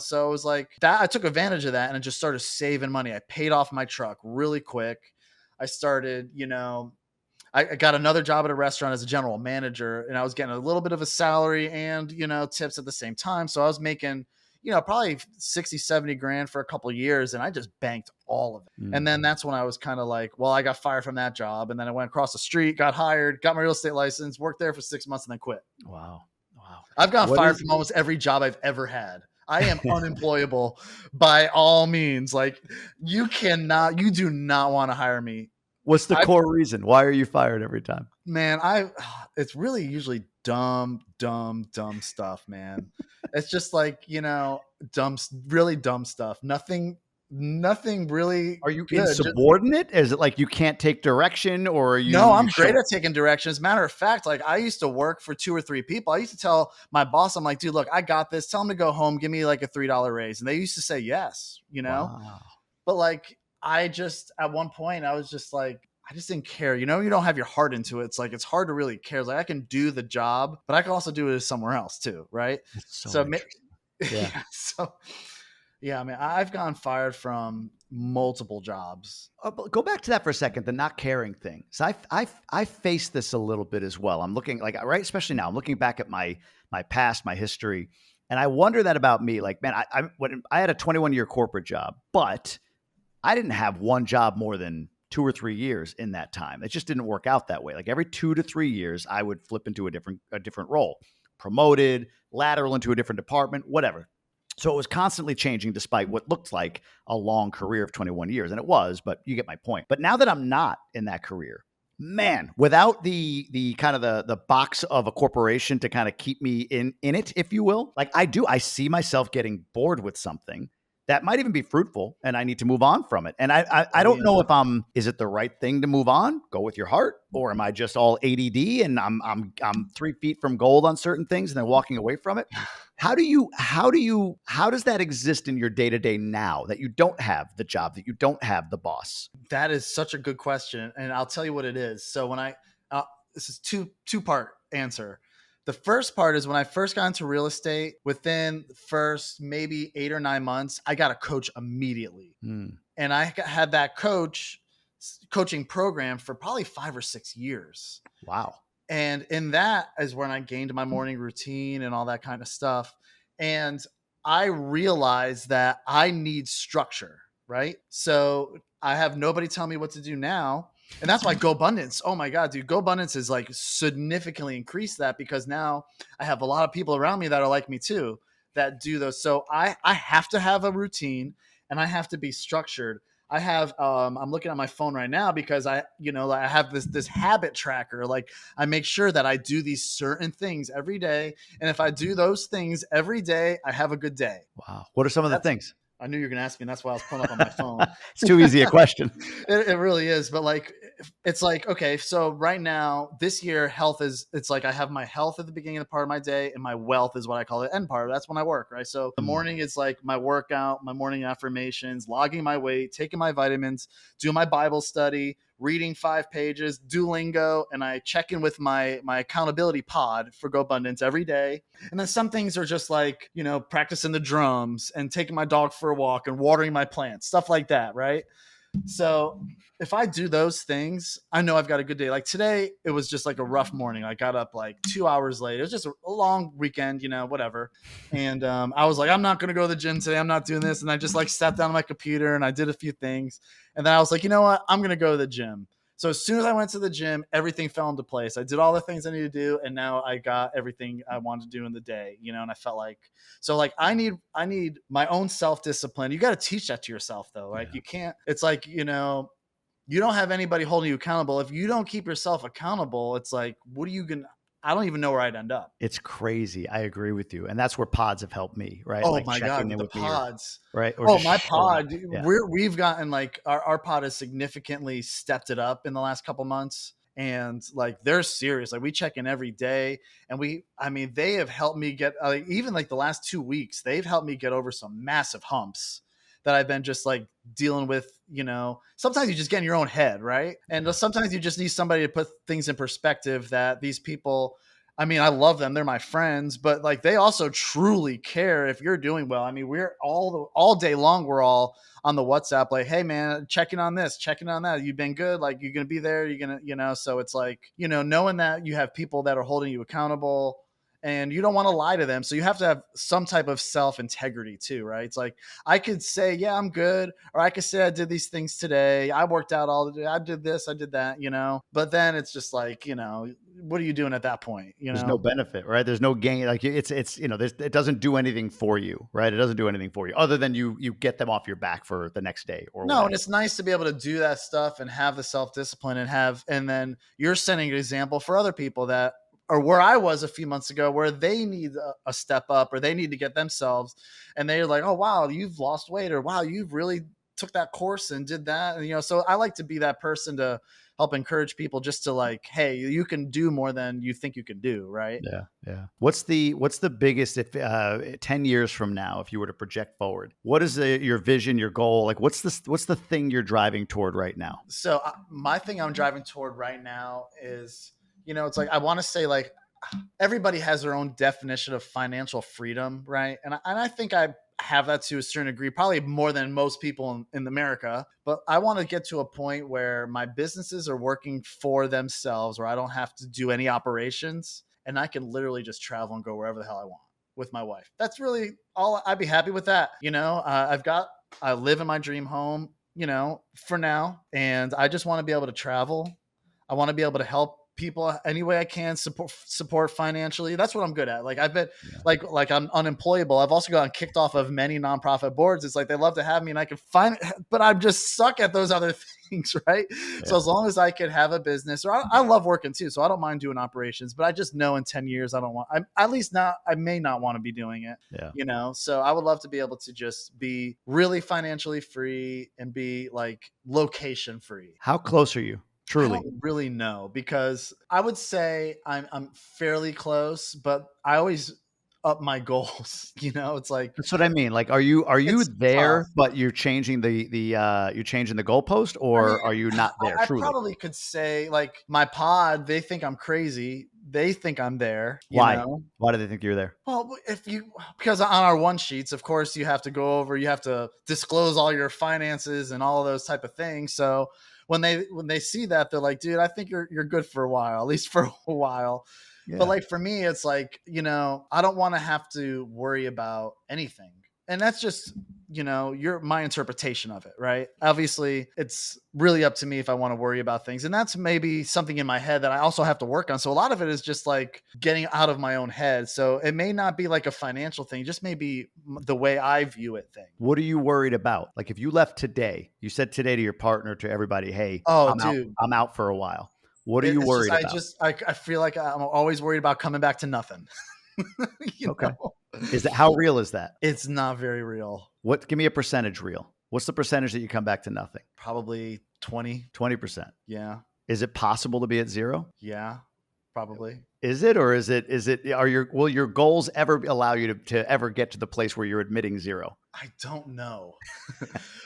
so it was like that. I took advantage of that and I just started saving money. I paid off my truck really quick. I started, I got another job at a restaurant as a general manager, and I was getting a little bit of a salary and, tips at the same time. So I was making, probably 60, 70 grand for a couple of years, and I just banked all of it. And then that's when I was kind of like, well, I got fired from that job. And then I went across the street, got hired, got my real estate license, worked there for 6 months, and then quit. Wow. I've gotten fired from almost every job I've ever had. I am unemployable by all means. Like you do not want to hire me. What's the core reason? Why are you fired every time? Man, it's really usually dumb stuff, man. It's just like, really dumb stuff. Nothing really. Are you insubordinate? Is it like you can't take direction, or are you? No, I'm great at taking direction. As a matter of fact, like I used to work for 2 or 3 people. I used to tell my boss, I'm like, dude, look, I got this. Tell them to go home. Give me like a $3 raise. And they used to say yes, Wow. But like, at one point I was just like, I just didn't care. You don't have your heart into it. It's like, it's hard to really care. It's like I can do the job, but I can also do it somewhere else too. Right. Yeah. So yeah, I mean, I've gotten fired from multiple jobs. Go back to that for a second, the not caring thing. So I face this a little bit as well. I'm looking like, right, especially now, I'm looking back at my past, my history. And I wonder that about me. Like, man, I had a 21-year corporate job, but I didn't have one job more than 2 or 3 years in that time. It just didn't work out that way. Like every 2 to 3 years, I would flip into a different role, promoted, lateral into a different department, whatever. So it was constantly changing despite what looked like a long career of 21 years. And it was, but you get my point. But now that I'm not in that career, man, without the kind of the box of a corporation to kind of keep me in it, if you will, like I see myself getting bored with something that might even be fruitful and I need to move on from it. And I don't know if is it the right thing to move on, go with your heart, or am I just all ADD and I'm 3 feet from gold on certain things and then walking away from it? How does that exist in your day-to-day now that you don't have the job, that you don't have the boss? That is such a good question. And I'll tell you what it is. So when this is two-part answer. The first part is when I first got into real estate, within the first maybe 8 or 9 months, I got a coach immediately. And I had that coaching program for probably 5 or 6 years. Wow. And in that is when I gained my morning routine and all that kind of stuff. And I realized that I need structure, right? So I have nobody tell me what to do now. And that's why Gobundance, oh my God, dude, Gobundance is like significantly increased that, because now I have a lot of people around me that are like me too, that do those. So I have to have a routine and I have to be structured. I have, I'm looking at my phone right now because I have this habit tracker. Like I make sure that I do these certain things every day. And if I do those things every day, I have a good day. Wow. What are some of the things? I knew you were going to ask me, and that's why I was pulling up on my phone. It's too easy a question. It really is. But like, it's like, okay, so right now, this year, it's like I have my health at the beginning of the part of my day, and my wealth is what I call the end part. That's when I work, right? So the morning is like my workout, my morning affirmations, logging my weight, taking my vitamins, doing my Bible study, reading 5 pages, Duolingo, and I check in with my accountability pod for Gobundance every day. And then some things are just like, practicing the drums and taking my dog for a walk and watering my plants, stuff like that, right? So if I do those things, I know I've got a good day. Like today, it was just like a rough morning. I got up like 2 hours late. It was just a long weekend, whatever. And I was like, I'm not going to go to the gym today. I'm not doing this. And I just like sat down on my computer and I did a few things. And then I was like, you know what? I'm going to go to the gym. So as soon as I went to the gym, everything fell into place. I did all the things I needed to do, and now I got everything I wanted to do in the day, you know, and I felt like, so like I need my own self-discipline. You got to teach that to yourself though. Like you can't, it's like, you know, you don't have anybody holding you accountable. If you don't keep yourself accountable, it's like, what are you going to, I don't even know where I'd end up. It's crazy. I agree with you. And that's where pods have helped me, right? Oh Like my God, checking with in the with me, or, pods. right? Or Oh, just my showing up. pod, Yeah. we've gotten like our pod has significantly stepped it up in the last couple months. And like they're serious. Like we check in every day, and I mean, they have helped me get even like the last 2 weeks, they've helped me get over some massive humps that I've been just like dealing with. You know, sometimes you just get in your own head, right? And sometimes you just need somebody to put things in perspective, that these people, I mean, I love them. They're my friends, but like they also truly care if you're doing well. I mean, we're all day long, we're all on the WhatsApp, like, hey man, checking on this, checking on that. You've been good. Like you're going to be there. You're going to, you know, so it's like, you know, knowing that you have people that are holding you accountable, and you don't want to lie to them. So you have to have some type of self-integrity too, right? It's like, I could say, yeah, I'm good. Or I could say I did these things today. I worked out all the day. I did this, I did that, you know, but then it's just like, you know, what are you doing at that point? You There's know, no benefit, right? There's no gain. Like it's, you know, it doesn't do anything for you, right? It doesn't do anything for you other than you get them off your back for the next day or no, whatever. and it's nice to be able to do that stuff and have the self-discipline and then you're setting an example for other people that or where I was a few months ago, where they need a step up or they need to get themselves. And they're like, oh, wow, you've lost weight, or wow, you've really took that course and did that. And, you know, so I like to be that person to help encourage people just to like, hey, you can do more than you think you can do. Right. Yeah. Yeah. What's the biggest, if 10 years from now, if you were to project forward, what is your vision, your goal? Like what's the thing you're driving toward right now? So my thing I'm driving toward right now is, you know, it's like, I want to say like everybody has their own definition of financial freedom. Right. And I think I have that to a certain degree, probably more than most people in America, but I want to get to a point where my businesses are working for themselves, where I don't have to do any operations and I can literally just travel and go wherever the hell I want with my wife. That's really all. I'd be happy with that. You know, I live in my dream home, you know, for now, and I just want to be able to travel. I want to be able to help people any way I can, support financially. That's what I'm good at. Like I've been like I'm unemployable. I've also gotten kicked off of many nonprofit boards. It's like they love to have me and I can find, but I'm just suck at those other things. Right. Yeah. So as long as I could have a business, or I love working too. So I don't mind doing operations, but I just know in 10 years, I don't want, I may not want to be doing it, you know? So I would love to be able to just be really financially free and be like location free. How close are you? Truly. I don't really know, because I would say I'm fairly close, but I always up my goals. You know, it's like, that's what I mean. Like, are you there, tough, but you're changing you're changing the goalpost, or I mean, are you not there? I probably could say like my pod, they think I'm crazy. They think I'm there. Why? Know? Why do they think you're there? Well, because on our one sheets, of course, you have to disclose all your finances and all of those type of things. So when they see that, they're like, dude, I think you're good for a while, at least for a while. Yeah. But like for me, it's like, you know, I don't want to have to worry about anything. And that's just, you know, my interpretation of it, right? Obviously, it's really up to me if I want to worry about things. And that's maybe something in my head that I also have to work on. So a lot of it is just like getting out of my own head. So it may not be like a financial thing, just maybe the way I view it thing. What are you worried about? Like if you left today, you said today to your partner, to everybody, hey, I'm out for a while. What are you worried about? I feel like I'm always worried about coming back to nothing. Okay. Know? Is that, how real is that? It's not very real. Give me a percentage real. What's the percentage that you come back to nothing? Probably 20%. Yeah. Is it possible to be at zero? Yeah, probably. Is it, or will your goals ever allow you to ever get to the place where you're admitting zero? I don't know.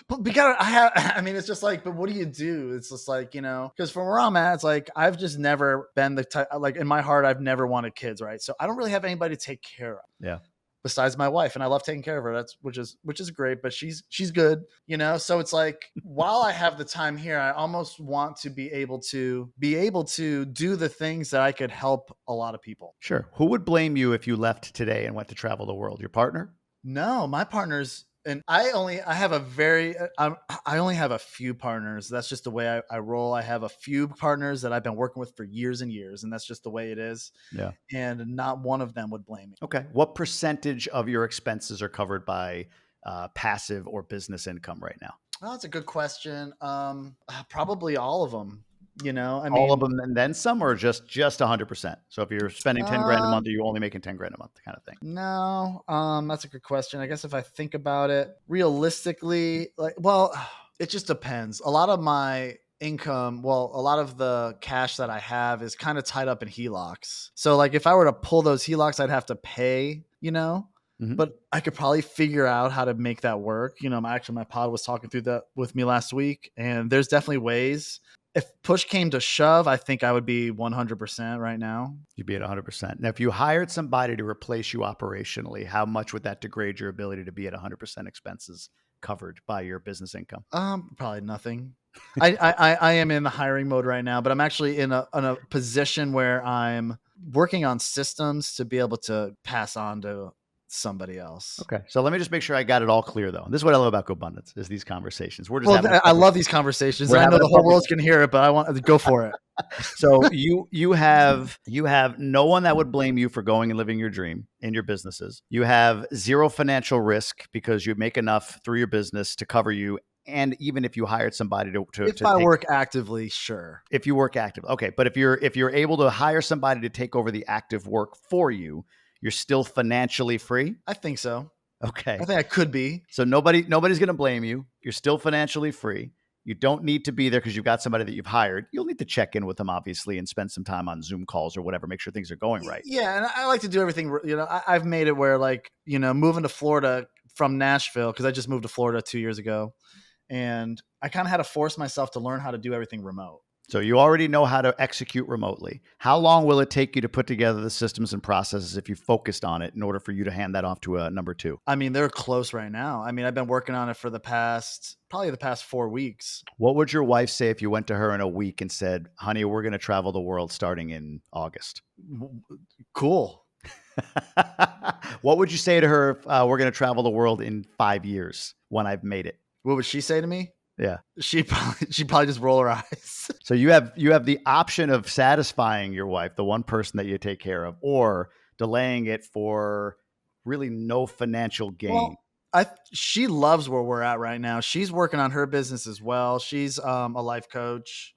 But it's just like, but what do you do? It's just like, you know, because from where I'm at, it's like, I've just never been the type, like in my heart, I've never wanted kids. Right. So I don't really have anybody to take care of. Yeah. Besides my wife, and I love taking care of her. Which is great, but she's good, you know? So it's like, while I have the time here, I almost want to be able to do the things that I could help a lot of people. Sure. Who would blame you if you left today and went to travel the world? Your partner? No, my partner's And I only have a few partners. That's just the way I roll. I have a few partners that I've been working with for years and years, and that's just the way it is. Yeah. And not one of them would blame me. Okay. What percentage of your expenses are covered by passive or business income right now? Oh, that's a good question. Probably all of them. All of them and then some, or just 100%? So if you're spending 10 grand a month, are you only making 10 grand a month kind of thing? No, that's a good question. I guess if I think about it realistically, it just depends. A lot of my income, a lot of the cash that I have is kind of tied up in HELOCs. So like if I were to pull those HELOCs, I'd have to pay, but I could probably figure out how to make that work. My pod was talking through that with me last week, and there's definitely ways. If push came to shove, I think I would be 100% right now. You'd be at 100%. Now, if you hired somebody to replace you operationally, how much would that degrade your ability to be at 100% expenses covered by your business income? Probably nothing. I am in the hiring mode right now, but I'm actually in a position where I'm working on systems to be able to pass on to somebody else. Okay. So let me just make sure I got it all clear, though. This is what I love about Gobundance, is these conversations. We're just I love these conversations. And I know the whole world's going to hear it, but I want to go for it. So you have no one that would blame you for going and living your dream in your businesses. You have zero financial risk because you make enough through your business to cover you. And even if you hired somebody to work actively, sure. If you work actively, okay. But if you're able to hire somebody to take over the active work for you, you're still financially free? I think so. Okay. I think I could be. So nobody's going to blame you. You're still financially free. You don't need to be there because you've got somebody that you've hired. You'll need to check in with them, obviously, and spend some time on Zoom calls or whatever, make sure things are going right. Yeah, and I like to do everything, I've made it where, moving to Florida from Nashville, because I just moved to Florida 2 years ago, and I kind of had to force myself to learn how to do everything remote. So you already know how to execute remotely. How long will it take you to put together the systems and processes if you focused on it in order for you to hand that off to a number two? I mean, they're close right now. I mean, I've been working on it for probably the past 4 weeks. What would your wife say if you went to her in a week and said, honey, we're going to travel the world starting in August? Cool. What would you say to her if we're going to travel the world in 5 years when I've made it? What would she say to me? Yeah. She'd probably just roll her eyes. So you have the option of satisfying your wife, the one person that you take care of, or delaying it for really no financial gain. Well, she loves where we're at right now. She's working on her business as well. She's a life coach,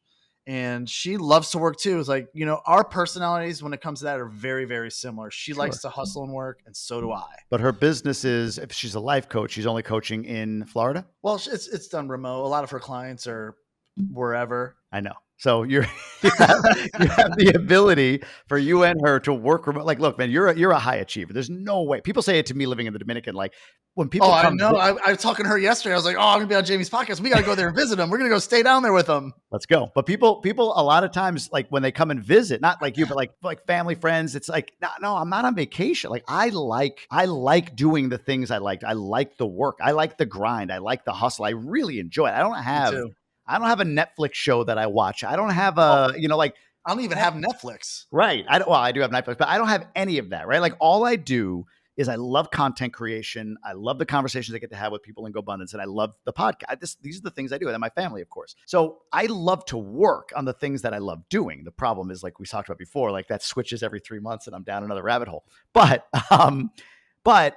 and she loves to work too. It's like, our personalities when it comes to that are very, very similar. She likes to hustle and work, and so do I. But her business is, if she's a life coach, she's only coaching in Florida? Well, it's done remote. A lot of her clients are wherever. I know. So you have the ability for you and her to work remote. Like, look, man, you're a high achiever. There's no way. People say it to me living in the Dominican. Like, when people I know. I was talking to her yesterday. I was like, I'm going to be on Jamie's podcast. We got to go there and visit him. We're going to go stay down there with him. Let's go. But people a lot of times, like when they come and visit, not like you, but like family, friends, it's like, no, I'm not on vacation. Like I like doing the things I like. I like the work. I like the grind. I like the hustle. I really enjoy it. I don't have a Netflix show that I watch. I don't have I don't even have Netflix. Right. I do have Netflix, but I don't have any of that. Right. Like all I do is I love content creation. I love the conversations I get to have with people in Gobundance, and I love the podcast. These are the things I do, and my family, of course. So I love to work on the things that I love doing. The problem is, like we talked about before, like that switches every 3 months, and I'm down another rabbit hole. But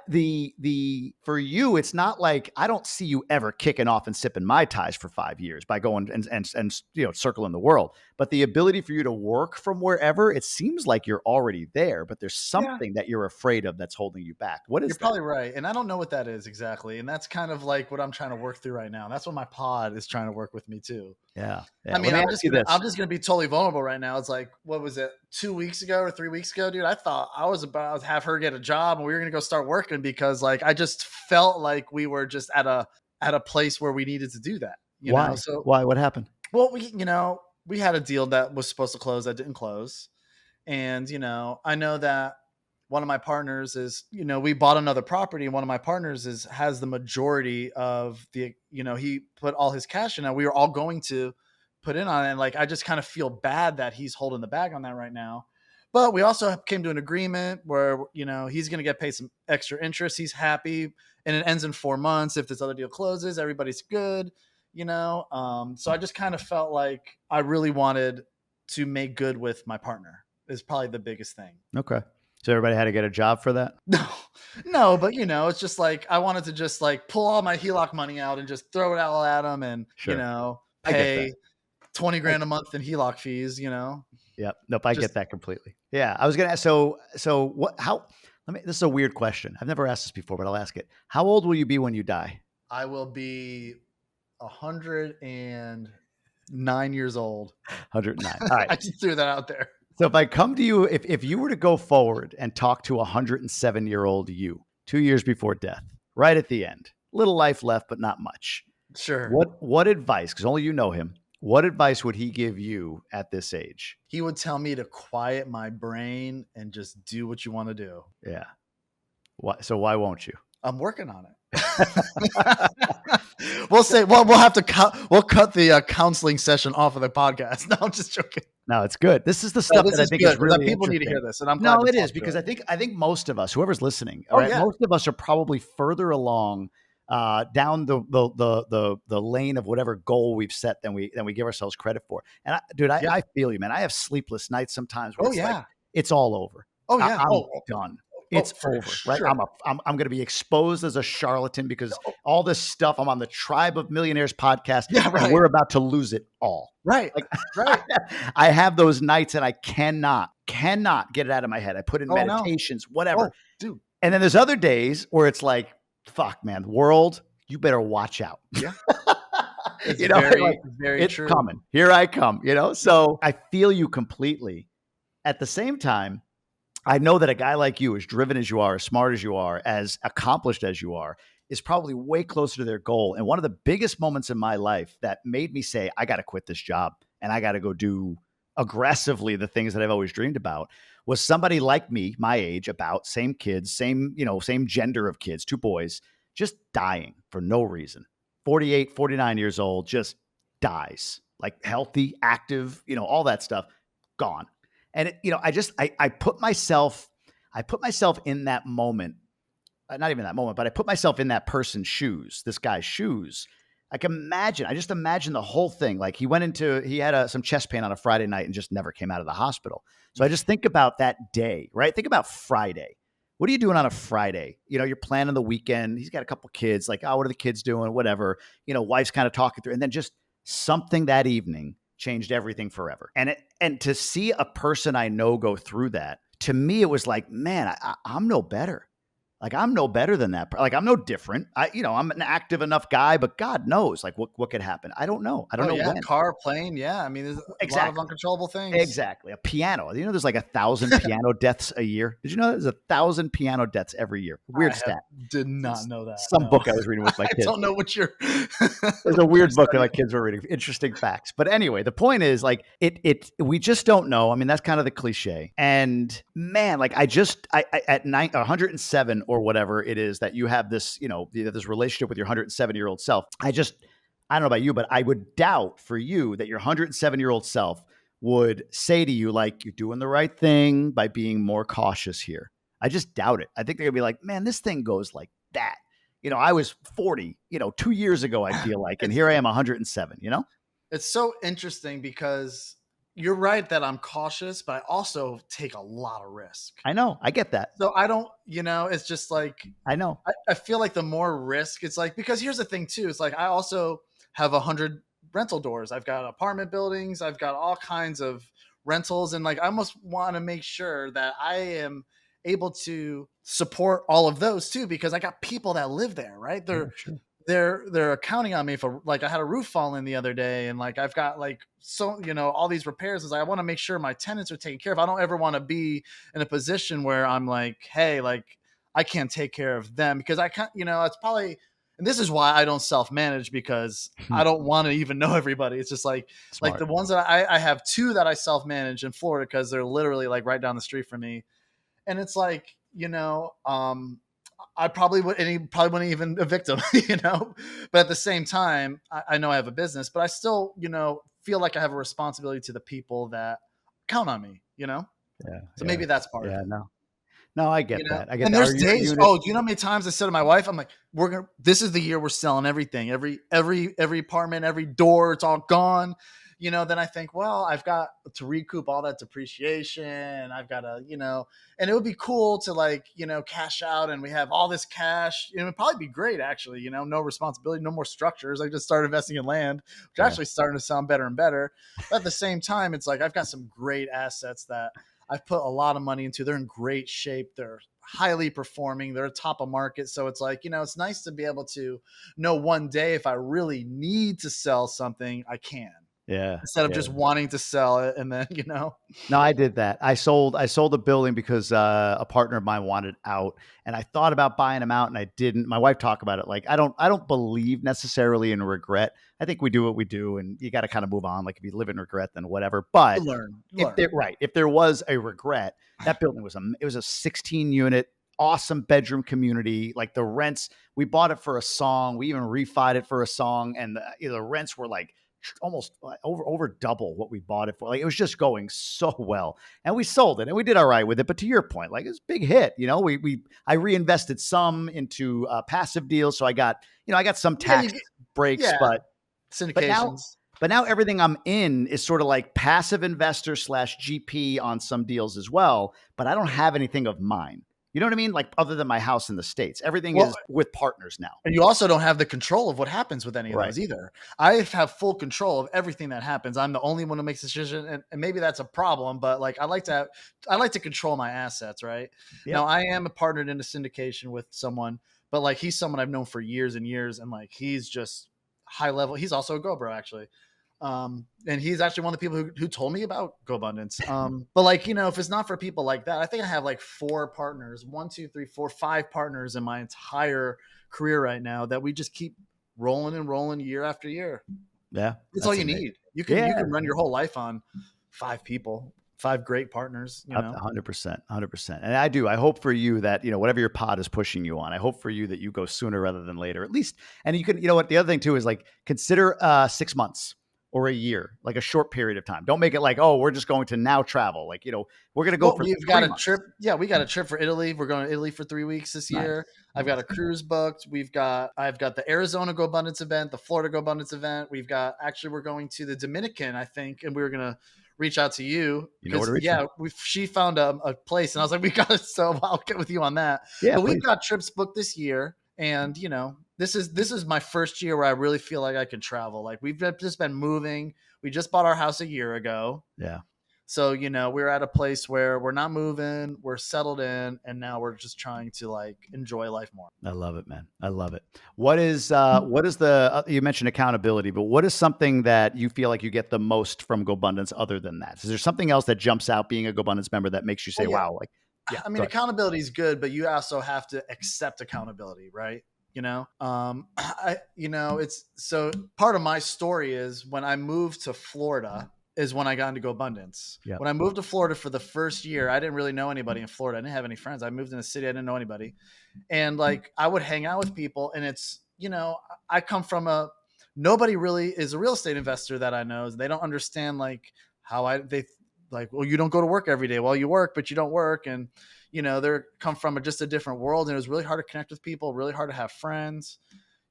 the for you, it's not like I don't see you ever kicking off and sipping Mai Tais for 5 years by going and circling the world. But the ability for you to work from wherever, it seems like you're already there, but there's something that you're afraid of that's holding you back. What is You're probably right. And I don't know what that is exactly. And that's kind of like what I'm trying to work through right now. And that's what my pod is trying to work with me too. Yeah. I mean, I'm just going to be totally vulnerable right now. It's like, what was it, 2 weeks ago or 3 weeks ago, dude? I thought I was about to have her get a job and we were going to go start working because like, I just felt like we were just at a place where we needed to do that. Why? So why? What happened? Well, we had a deal that was supposed to close that didn't close. And, I know that one of my partners is, we bought another property and one of my partners has the majority of the, he put all his cash in and we were all going to put in on it. And like, I just kind of feel bad that he's holding the bag on that right now. But we also came to an agreement where, he's going to get paid some extra interest. He's happy, and it ends in 4 months. If this other deal closes, everybody's good, So I just kind of felt like I really wanted to make good with my partner is probably the biggest thing. Okay. So everybody had to get a job for that? No, but it's just like I wanted to just like pull all my HELOC money out and just throw it all at him and, Sure. pay 20 grand a month in HELOC fees, Yep. Nope. I get that completely. Yeah. I was going to ask, so what, this is a weird question. I've never asked this before, but I'll ask it. How old will you be when you die? I will be 109 years old. 109. All right. I just threw that out there. So if I come to you, if you were to go forward and talk to 107-year-old you 2 years before death, right at the end, little life left, but not much. Sure. What advice, because only you know him, what advice would he give you at this age? He would tell me to quiet my brain and just do what you want to do. Yeah. So why won't you? I'm working on it. We'll have to cut the counseling session off of the podcast. No, I'm just joking. No, it's good. This is the stuff that I think is really people need to hear this, and I'm glad. No, it is because I think most of us, whoever's listening, most of us are probably further along down the lane of whatever goal we've set than we give ourselves credit for. And I feel you, man. I have sleepless nights sometimes where like, it's all over. Oh yeah, I'm done. It's over, right? Sure. I'm going to be exposed as a charlatan because all this stuff. I'm on the Tribe of Millionaires podcast, and we're about to lose it all. Right, right. I have those nights, and I cannot get it out of my head. I put in meditations, whatever, dude. And then there's other days where it's like, fuck, man, world, you better watch out. Yeah, it's very it's true. Coming. Here I come. So I feel you completely. At the same time, I know that a guy like you, as driven as you are, as smart as you are, as accomplished as you are, is probably way closer to their goal. And one of the biggest moments in my life that made me say, I got to quit this job and I got to go do aggressively the things that I've always dreamed about was somebody like me, my age, about same kids, same gender of kids, 2 boys, just dying for no reason. 48, 49 years old, just dies, like healthy, active, all that stuff, gone. And I put myself in that moment, not even that moment, but I put myself in that person's shoes, this guy's shoes. I just imagine the whole thing. Like he had some chest pain on a Friday night and just never came out of the hospital. So I just think about that day, right? Think about Friday. What are you doing on a Friday? You're planning the weekend. He's got a couple kids, like, oh, what are the kids doing? Whatever, wife's kind of talking through, and then just something that evening changed everything forever. And to see a person I know go through that, to me, it was like, man, I'm no better. Like, I'm no better than that. Like, I'm no different. I'm an active enough guy, but God knows, like, what could happen. I don't know. I don't know when. Car, plane. Yeah. I mean, there's a lot of uncontrollable things. Exactly. A piano. There's like 1,000 piano deaths a year. Did you know there's 1,000 piano deaths every year? Weird stat. Did not know that. Some book I was reading with my kids. I don't know what you're. There's a weird book that my kids were reading. Interesting facts. But anyway, the point is, like, we just don't know. I mean, that's kind of the cliche. And man, like, I at 107 or whatever it is that you have this, this relationship with your 107-year-old self. I don't know about you, but I would doubt for you that your 107-year-old self would say to you, like, you're doing the right thing by being more cautious here. I just doubt it. I think they're gonna be like, man, this thing goes like that. I was 40, 2 years ago, I feel like, and here I am 107, It's so interesting because you're right that I'm cautious, but I also take a lot of risk. I know. I get that. So I don't, it's just like, I know. I feel like the more risk, it's like, because here's the thing too. It's like, I also have 100 rental doors. I've got apartment buildings. I've got all kinds of rentals. And like, I almost want to make sure that I am able to support all of those too, because I got people that live there, right? They're counting on me for, like, I had a roof fall in the other day, and like I've got like all these repairs. Is I want to make sure my tenants are taken care of. I don't ever want to be in a position where I'm like, hey, like I can't take care of them because I can't. It's probably, and this is why I don't self-manage, because I don't want to even know everybody. It's just like Smart. like the ones that I have 2 that I self-manage in Florida because they're literally like right down the street from me, and it's like I probably would, and he probably wouldn't even evict him, but at the same time, I know I have a business, but I still, feel like I have a responsibility to the people that count on me, Yeah. So Yeah. maybe that's part of Yeah. it. No, I get that. I get And that. there's Are your days. unit? Oh, do you know how many times I said to my wife, I'm like, this is the year we're selling everything, every apartment, every door, it's all gone. Then I think, well, I've got to recoup all that depreciation. I've got to, and it would be cool to like, cash out and we have all this cash. It would probably be great actually, no responsibility, no more structures. I just started investing in land, which Yeah. actually starting to sound better and better. But at the same time, it's like, I've got some great assets that I've put a lot of money into. They're in great shape. They're highly performing. They're top of market. So it's like, it's nice to be able to know one day if I really need to sell something, I can. Yeah. Instead of Yeah. just wanting to sell it and then, No, I did that. I sold the building because a partner of mine wanted out, and I thought about buying him out, and I didn't. My wife talked about it. Like, I don't believe necessarily in regret. I think we do what we do, and you got to kind of move on. Like, if you live in regret, then whatever. But you learn. if there was a regret, that building was a 16 unit, awesome bedroom community. Like the rents, we bought it for a song. We even refied it for a song, and the rents were like almost over double what we bought it for. Like, it was just going so well, and we sold it and we did all right with it. But to your point, like, it's a big hit. I reinvested some into passive deals, so I got some tax breaks, yeah, but syndications. But now everything I'm in is sort of like passive investor / GP on some deals as well. But I don't have anything of mine. You know what I mean? Like, other than my house in the States, everything is with partners now. And you also don't have the control of what happens with any of Right. those either. I have full control of everything that happens. I'm the only one who makes the decision, and maybe that's a problem. But like, I like to control my assets, right? Yep. Now, I am partnered in a syndication with someone, but like, he's someone I've known for years and years, and like, he's just high level. He's also a GoBro actually. And he's actually one of the people who told me about Gobundance. But like, if it's not for people like that, I think I have like 4 partners, 1, 2, 3, 4, 5 partners in my entire career right now that we just keep rolling and rolling year after year. Yeah. It's all you need. You can run your whole life on 5 people, 5 great partners, 100%. And I hope for you that, whatever your pod is pushing you on, I hope for you that you go sooner rather than later, at least. And you can, what the other thing too is, like, consider 6 months or a year, like a short period of time. Don't make it like, oh, we're just going to now travel. Like, we're going to go for we've got a trip. Yeah, we got a trip for Italy. We're going to Italy for 3 weeks this year. I've got a cruise booked. I've got the Arizona Gobundance event, the Florida Gobundance event. We're going to the Dominican, I think, and we were going to reach out to you. She found a place, and I was like, we got it. So I'll get with you on that. Yeah, but we've got trips booked this year, and this is my first year where I really feel like I can travel. Like, we've just been moving. We just bought our house a year ago. Yeah. So, we're at a place where we're not moving, we're settled in, and now we're just trying to like enjoy life more. I love it, man. I love it. What is you mentioned accountability, but what is something that you feel like you get the most from Gobundance other than that? Is there something else that jumps out being a Gobundance member that makes you say, wow, like, I mean, accountability is good, but you also have to accept accountability, right? It's so part of my story is when I moved to Florida is when I got into Gobundance. Yep. When I moved to Florida for the first year, I didn't really know anybody in Florida. I didn't have any friends. I moved in a city. I didn't know anybody. And like, I would hang out with people, and it's, I come from nobody really is a real estate investor that I know. They don't understand like how they like, well, you don't go to work every day. Well, you work, but you don't work. And, they're come from just a different world. And it was really hard to connect with people, really hard to have friends,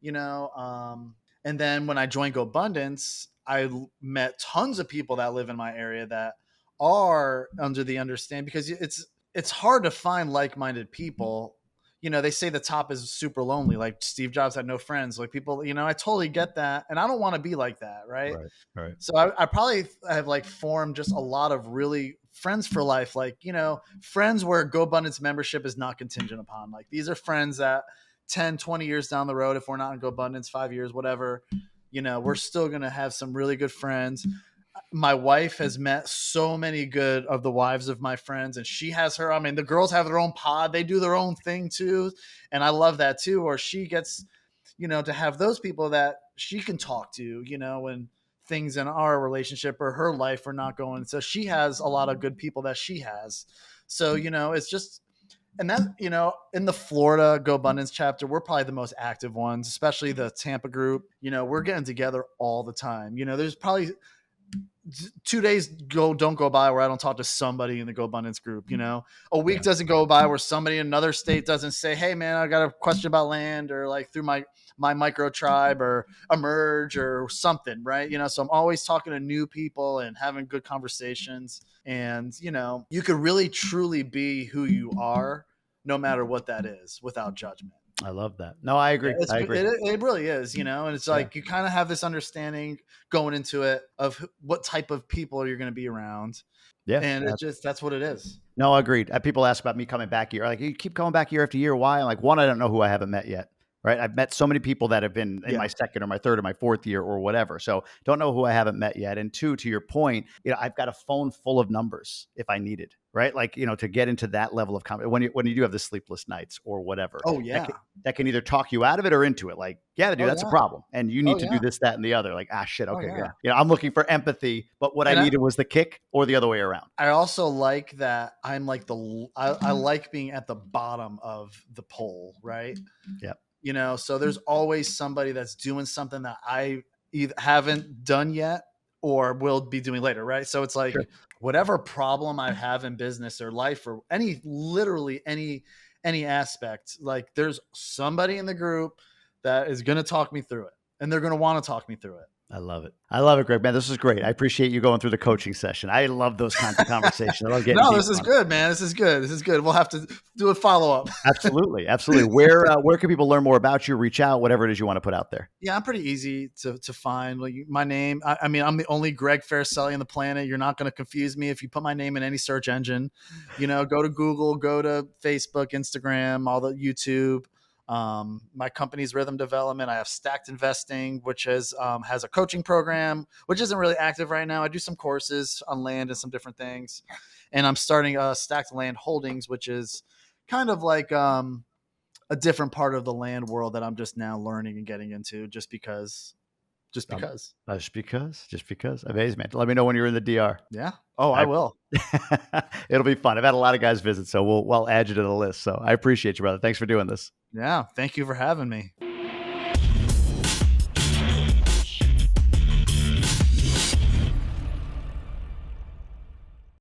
and then when I joined Gobundance, I met tons of people that live in my area that are under the understand, because it's hard to find like-minded people. They say the top is super lonely. Like Steve Jobs had no friends. Like people, I totally get that. And I don't want to be like that. Right. So I probably have like formed just a lot of really friends for life. Like, friends where Gobundance membership is not contingent upon. Like, these are friends that 10, 20 years down the road, if we're not in Gobundance, 5 years, whatever, we're still going to have some really good friends. My wife has met so many good of the wives of my friends, and she has her, I mean, the girls have their own pod. They do their own thing too. And I love that too. Or she gets, to have those people that she can talk to, when things in our relationship or her life are not going. So she has a lot of good people that she has. So, it's just, and that, in the Florida Gobundance chapter, we're probably the most active ones, especially the Tampa group. We're getting together all the time. There's probably 2 days don't go by where I don't talk to somebody in the Gobundance group. A week doesn't go by where somebody in another state doesn't say, "Hey man, I got a question about land," or like through my micro tribe or emerge or something, right? So I'm always talking to new people and having good conversations. And you could really truly be who you are, no matter what that is, without judgment. I love that. No, I agree. Yeah, I agree. it really is, and it's like you kind of have this understanding going into it of what type of people you're going to be around. Yeah. And that's what it is. No, agreed. People ask about me coming back here. Like, you keep coming back year after year. Why? I'm like, one, I don't know who I haven't met yet. Right. I've met so many people that have been in my second or my third or my fourth year or whatever. So don't know who I haven't met yet. And two, to your point, I've got a phone full of numbers if I needed, right? Like, to get into that level of confidence when you do have the sleepless nights or whatever. Oh yeah. That can either talk you out of it or into it. Like, yeah, dude, that's a problem. And you need to do this, that, and the other. Like, shit. Okay. Yeah. I'm looking for empathy, but what I needed was the kick or the other way around. I also like that I'm like I like being at the bottom of the pole, right? Yeah. So there's always somebody that's doing something that I either haven't done yet or will be doing later, right? So it's like whatever problem I have in business or life or literally any aspect, like there's somebody in the group that is going to talk me through it, and they're going to want to talk me through it. I love it. I love it, Greg, man. This is great. I appreciate you going through the coaching session. I love those kinds of conversations. I love getting this is good, man. This is good. We'll have to do a follow-up. Absolutely. Where can people learn more about you, reach out, whatever it is you want to put out there? Yeah, I'm pretty easy to find. Like my name, I mean, I'm the only Greg Fariccielli on the planet. You're not going to confuse me if you put my name in any search engine. Go to Google, go to Facebook, Instagram, all the YouTube. My company's Rhythm Development. I have Stacked Investing, which has a coaching program, which isn't really active right now. I do some courses on land and some different things, and I'm starting Stacked Land Holdings, which is kind of like a different part of the land world that I'm just now learning and getting into, just because. Amazing, man. Let me know when you're in the DR. Yeah. Oh, I will. It'll be fun. I've had a lot of guys visit, so we'll add you to the list. So I appreciate you, brother. Thanks for doing this. Yeah. Thank you for having me.